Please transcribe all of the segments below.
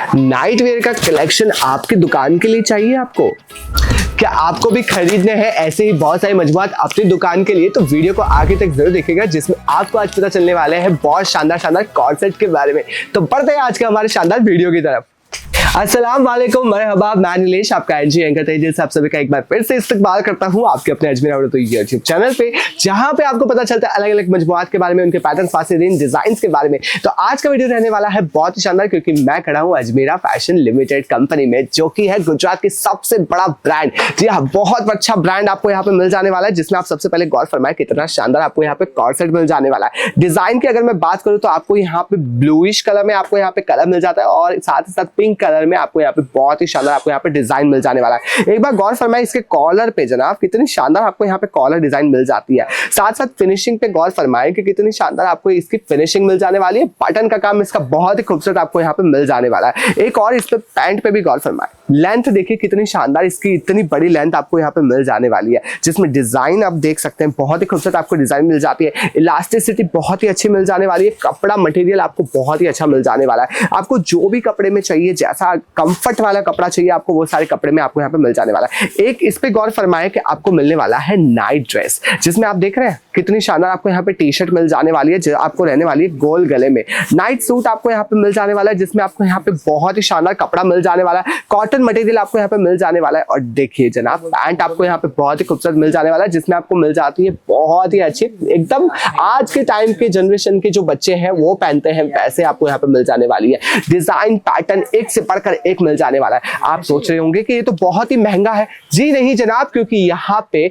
Night where का collection आपकी दुकान के लिए चाहिए आपको? क्या आपको भी खरीदने हैं ऐसे ही बहुत सारे मजबूत अपनी दुकान के लिए? तो वीडियो को आगे तक जरूर देखिएगा, जिसमें आपको आज पता चलने वाले हैं बहुत शानदार कॉर्ड सेट के बारे में। तो बढ़ते हैं आज के हमारे शानदार वीडियो की तरफ। अस्सलाम वालेकुम, मरहबा, मैं नीलेश, आपका एनजी एंकर तेजस, आप सभी का एक बार फिर से इस्तकबाल करता हूं आपके अपने अजमेर औरतों यूट्यूब चैनल पे, जहां पे आपको पता चलता है अलग अलग मजबूआत के बारे में, उनके पैटर्न, फासिलीन, डिजाइन के बारे में। तो आज का वीडियो रहने वाला है बहुत ही शानदार, क्योंकि मैं खड़ा हूं अजमेरा फैशन लिमिटेड कंपनी में, जो कि है गुजरात की सबसे बड़ा ब्रांड। जी हाँ, बहुत अच्छा ब्रांड आपको यहाँ पे मिल जाने वाला है, जिसमें आप सबसे पहले गौर फरमाए कितना शानदार आपको यहाँ पे कॉर्ड सेट मिल जाने वाला है। डिजाइन की अगर मैं बात करूँ तो आपको यहाँ पे ब्लूइश कलर में आपको यहाँ पे कलर मिल जाता है, और साथ ही साथ पिंक कलर में आपको यहाँ पे बहुत ही शानदार आपको यहाँ पे डिजाइन मिल जाने वाला है। एक बार गौर फरमाए इसके कॉलर पे जनाब, कितनी शानदार आपको यहाँ पे कॉलर डिजाइन मिल जाती है। साथ साथ फिनिशिंग पे गौर फरमाए कि कितनी शानदार आपको इसकी फिनिशिंग मिल जाने वाली है। बटन का काम इसका बहुत ही खूबसूरत आपको यहाँ पे मिल जाने वाला है। एक और इस पे पैंट पे भी गौर फरमाए, लेंथ देखिए कितनी शानदार, इसकी इतनी बड़ी लेंथ आपको यहाँ पे मिल जाने वाली है, जिसमें डिजाइन आप देख सकते हैं बहुत ही खूबसूरत आपको डिजाइन मिल जाती है। इलास्टिसिटी बहुत ही अच्छी मिल जाने वाली है। कपड़ा मटेरियल आपको बहुत ही अच्छा मिल जाने वाला है। आपको जो भी कपड़े में चाहिए, जैसा कंफर्ट वाला कपड़ा चाहिए आपको, वो सारे कपड़े में आपको यहाँ पे मिल जाने वाला है। एक इस पे गौर फरमाए कि आपको मिलने वाला है नाइट ड्रेस, जिसमें आप देख रहे हैं कितनी शानदार आपको यहाँ पे टी शर्ट मिल जाने वाली है, जो आपको रहने वाली है गोल गले में। नाइट सूट आपको यहाँ पे मिल जाने वाला है, जिसमें आपको यहाँ पे बहुत ही शानदार कपड़ा मिल जाने वाला है। कॉटन मटेरियल आपको यहाँ पे मिल जाने वाला है। और देखिए जनाब, पैंट आपको यहाँ पे बहुत ही खूबसूरत मिल जाने वाला है, जिसमें आपको मिल जाती है बहुत ही अच्छी, एकदम आज के टाइम के जनरेशन के जो बच्चे हैं वो पहनते हैं वैसे आपको यहाँ पे मिल जाने वाली है। डिजाइन पैटर्न एक से बढ़कर एक मिल जाने वाला है। आप सोच रहे होंगे कि ये तो बहुत ही महंगा है। जी नहीं जनाब, क्योंकि यहाँ पे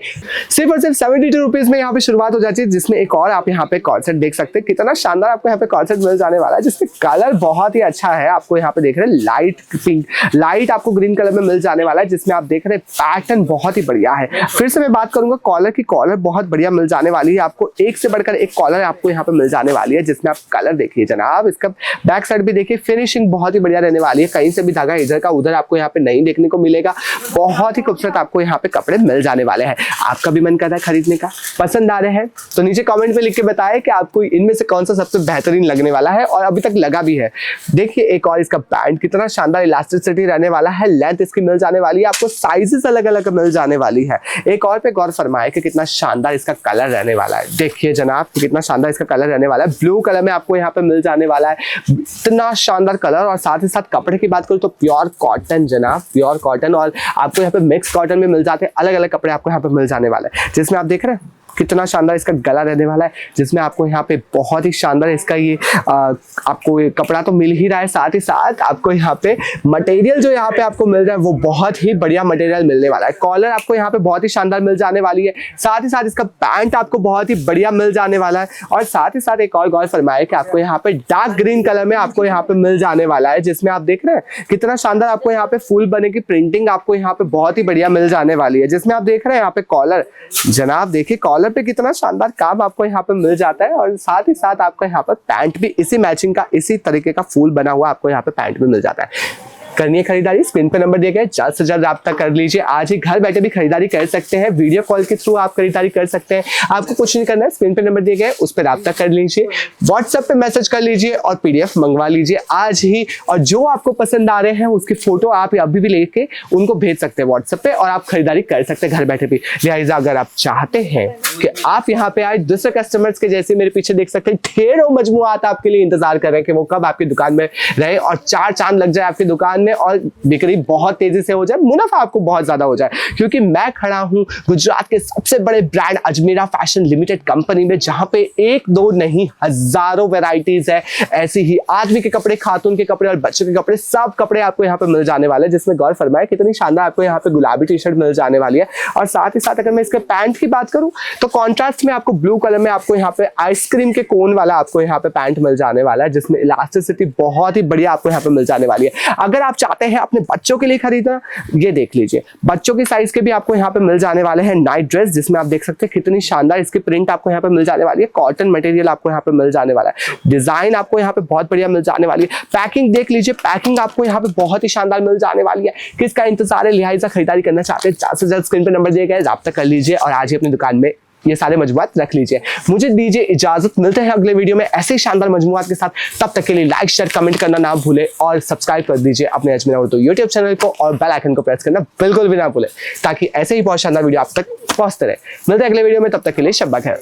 सिर्फ और सिर्फ 72 रुपीज में यहाँ पे शुरुआत हो जाती है, जिसमें एक और आप यहाँ पे कॉर्ड सेट देख सकते हैं। कितना शानदार आपको यहाँ पे कॉर्ड सेट मिल जाने वाला है, जिसके कलर बहुत ही अच्छा है। आपको यहाँ पे देख रहे हैं लाइट पिंक, लाइट आपको ग्रीन कलर में मिल जाने वाला है, जिसमें आप देख रहे हैं पैटर्न बहुत ही बढ़िया है। फिर से मैं बात करूंगा कॉलर की, कॉलर बहुत बढ़िया मिल जाने वाली है। आपको एक से बढ़कर एक कॉलर आपको यहाँ पे मिल जाने वाली है, जिसमें आप कलर देखिए जनाब, इसका बैक साइड भी देखिए, फिनिशिंग बहुत ही बढ़िया रहने वाली है। कहीं से भी धागा इधर का उधर आपको यहाँ पे नहीं देखने को मिलेगा। बहुत ही खूबसूरत आपको यहाँ पे कपड़े मिल जाने वाले हैं। आपका भी मन कर रहा है खरीदने का, पसंद आ रहे हैं तो नीचे कमेंट में लिख के बताएं कि आपको इनमें से कौन सा सबसे बेहतरीन लगने वाला है, और अभी तक लगा भी है। देखिए एक और इसका पैंट, कितना शानदार इलास्टिसिटी रहने वाला है। लेंथ इसकी मिल जाने वाली है, आपको साइजेस अलग अलग मिल जाने वाली है। एक और पे गौर फरमाए कि कितना शानदार इसका कलर रहने वाला है। देखिए जनाब, कितना शानदार इसका कलर रहने वाला है। ब्लू कलर में आपको यहाँ पे मिल जाने वाला है, इतना शानदार कलर। और साथ ही साथ कपड़े की बात करूँ तो प्योर कॉटन जनाब, प्योर कॉटन, और आपको यहाँ पे मिक्स कॉटन में मिल जाते हैं। अलग अलग कपड़े आपको यहाँ पे मिल जाने वाले हैं, जिसमें आप देख रहे हैं कितना शानदार इसका गला रहने वाला है, जिसमें आपको यहाँ पे बहुत ही शानदार इसका ये आपको ये कपड़ा तो मिल ही रहा है, साथ ही साथ आपको यहाँ पे मटेरियल जो यहाँ पे आपको मिल रहा है वो बहुत ही बढ़िया मटेरियल मिलने वाला है। कॉलर आपको यहाँ पे बहुत ही शानदार मिल जाने वाली है। साथ ही साथ इसका पैंट आपको बहुत ही बढ़िया मिल जाने वाला है। और साथ ही साथ एक और गौर फरमाए कि आपको यहाँ पे डार्क ग्रीन कलर में आपको यहाँ पे मिल जाने वाला है, जिसमें आप देख रहे हैं कितना शानदार आपको यहाँ पे फूल बने की प्रिंटिंग आपको यहाँ पे बहुत ही बढ़िया मिल जाने वाली है। जिसमें आप देख रहे हैं यहाँ पे कॉलर जनाब, देखिए कॉलर पे कितना शानदार काम आपको यहाँ पे मिल जाता है। और साथ ही साथ आपको यहाँ पर पैंट भी इसी मैचिंग का, इसी तरीके का फूल बना हुआ आपको यहाँ पे पैंट भी मिल जाता है। करनी है खरीदारी, स्क्रीन पे नंबर दिया गया है, जल्द से जल्द राब्ता कर लीजिए। आज ही घर बैठे भी खरीदारी कर सकते हैं, वीडियो कॉल के थ्रू आप खरीदारी कर सकते हैं। आपको कुछ नहीं करना है, स्क्रीन पे नंबर दिया गया है, उस पर राब्ता कर लीजिए, व्हाट्सएप पे मैसेज कर लीजिए और पीडीएफ मंगवा लीजिए आज ही। और जो आपको पसंद आ रहे हैं उसकी फोटो आप अभी भी लेके उनको भेज सकते हैं व्हाट्सएप पे, और आप खरीदारी कर सकते हैं घर बैठे भी। लिहाजा अगर आप चाहते हैं कि आप यहाँ पे आए दूसरे कस्टमर्स के जैसे, मेरे पीछे देख सकते हैं ढेरों मजमुआत आपके लिए इंतजार कर रहे हैं कि वो कब आपकी दुकान में रहे और चार चांद लग जाए आपकी दुकान में, और बिक्री बहुत तेजी से हो जाए, मुनाफा आपको बहुत ज्यादा हो जाए। क्योंकि मैं खड़ा हूं गुजरात के सबसे बड़े brand Ajmera fashion limited company में, जहां पे एक दो नहीं हजारों वैरायटीज है। ऐसी ही आदमी के कपड़े, खातून के कपड़े और बच्चों के कपड़े, सब कपड़े आपको यहाँ पे मिल जाने वाले हैं। जिसमें गौर फरमाए कितनी शानदार आपको यहाँ पे गुलाबी टी शर्ट मिल जाने वाली है। और साथ ही साथ अगर मैं इसके पैंट की बात करूं तो कॉन्ट्रास्ट में आपको ब्लू कलर में आपको यहाँ पे आइसक्रीम के कोन वाला आपको यहाँ पे पैंट मिल जाने वाला है, जिसमें इलास्टिसिटी बहुत ही बढ़िया आपको यहाँ पे मिल जाने वाली है। अगर आप चाहते हैं अपने बच्चों के लिए खरीदना, ये देख लीजिए, बच्चों की साइज के भी आपको यहाँ पे मिल जाने वाले हैं नाइट ड्रेस, जिसमें आप देख सकते हैं कितनी शानदार इसकी प्रिंट आपको यहाँ पे मिल जाने वाली है। कॉटन मटेरियल आपको यहाँ पे मिल जाने वाला है, डिजाइन आपको यहाँ पे बहुत बढ़िया मिल जाने वाली है। पैकिंग देख लीजिए, पैकिंग आपको यहाँ पे बहुत ही शानदार मिल जाने वाली है। किसका इंतजार है, लिहाजा खरीदारी करना चाहते हैं, जल्द से जल्द स्क्रीन पे नंबर दिया गया है, राब्ता कर लीजिए और आज ही अपनी दुकान में ये सारे मजमुआत रख लीजिए। मुझे दीजिए इजाजत, मिलते हैं अगले वीडियो में ऐसे ही शानदार मजमुआत के साथ। तब तक के लिए लाइक शेयर कमेंट करना ना भूले और सब्सक्राइब कर दीजिए अपने अजमेरा उर्दू यूट्यूब चैनल को और बेल आइकन को प्रेस करना बिल्कुल भी ना भूले, ताकि ऐसे ही बहुत शानदार वीडियो आप तक पहुंचते रहे। मिलते हैं अगले वीडियो में, तब तक के लिए शब्बा खैर।